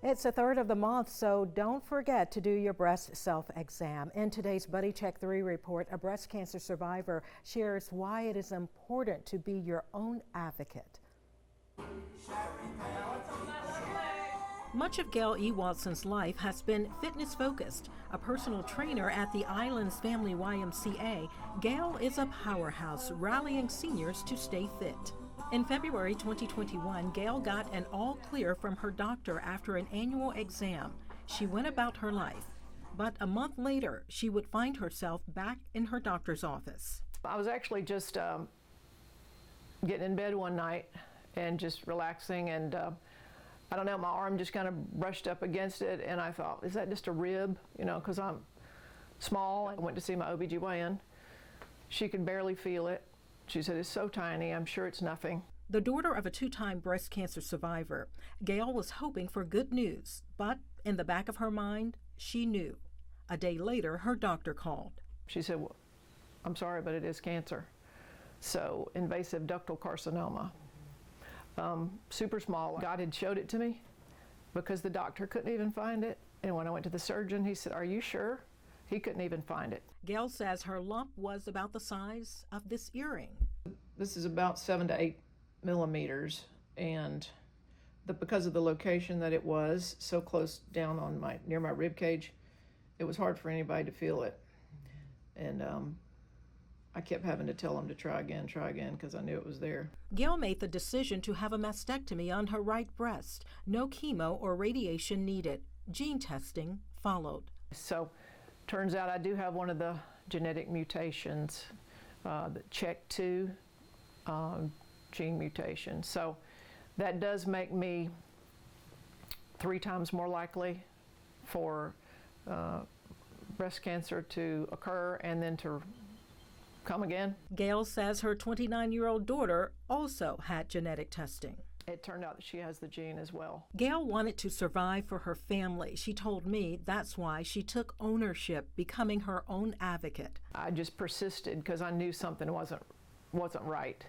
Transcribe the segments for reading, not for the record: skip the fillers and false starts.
It's the third of the month, so don't forget to do your breast self-exam. In today's Buddy Check 3 report, a breast cancer survivor shares why it is important to be your own advocate. Much of Gail Ewaldsen's life has been fitness-focused. A personal trainer at the Islands Family YMCA, Gail is a powerhouse rallying seniors to stay fit. In February 2021, Gail got an all clear from her doctor after an annual exam. She went about her life. But a month later, she would find herself back in her doctor's office. I was actually just getting in bed one night and just relaxing, and I don't know, my arm just kind of brushed up against it, and I thought, is that just a rib? You know, because I'm small. I went to see my OB/GYN. She could barely feel it. She said, it's so tiny, I'm sure it's nothing. The daughter of a two-time breast cancer survivor, Gail was hoping for good news, but in the back of her mind, she knew. A day later, her doctor called. She said, well, I'm sorry, but it is cancer. So, invasive ductal carcinoma. Super small. God had showed it to me because the doctor couldn't even find it. And when I went to the surgeon, he said, are you sure? He couldn't even find it. Gail says her lump was about the size of this earring. This is about 7 to 8 millimeters, and because of the location that it was so close down on near my rib cage, it was hard for anybody to feel it. And I kept having to tell them to try again, because I knew it was there. Gail made the decision to have a mastectomy on her right breast. No chemo or radiation needed. Gene testing followed. So, turns out I do have one of the genetic mutations, the CHEK2 gene mutation. So that does make me 3 times more likely for breast cancer to occur and then to come again. Gail says her 29-year-old daughter also had genetic testing. It turned out that she has the gene as well. Gail wanted to survive for her family. She told me that's why she took ownership, becoming her own advocate. I just persisted because I knew something wasn't right.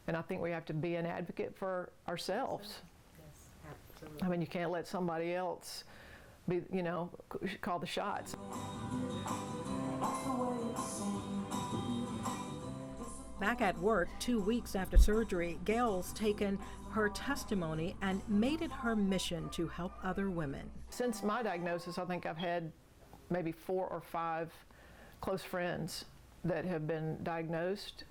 And I think we have to be an advocate for ourselves. Yes, absolutely. I mean, you can't let somebody else be, call the shots. Back at work 2 weeks after surgery, Gail's taken her testimony and made it her mission to help other women. Since my diagnosis, I think I've had maybe 4 or 5 close friends that have been diagnosed,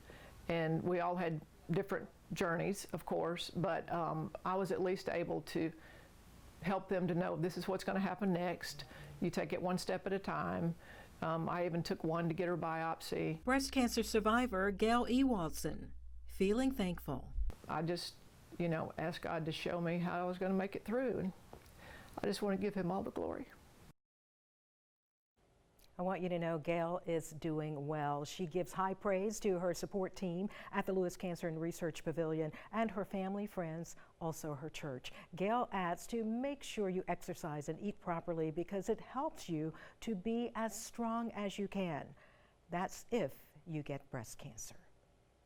and we all had different journeys, of course, but I was at least able to help them to know this is what's going to happen next. You take it one step at a time. I even took one to get her biopsy. Breast cancer survivor Gail Ewaldsen, feeling thankful. I just, asked God to show me how I was going to make it through, and I just want to give him all the glory. I want you to know Gail is doing well. She gives high praise to her support team at the Lewis Cancer and Research Pavilion and her family, friends, also her church. Gail adds to make sure you exercise and eat properly because it helps you to be as strong as you can. That's if you get breast cancer.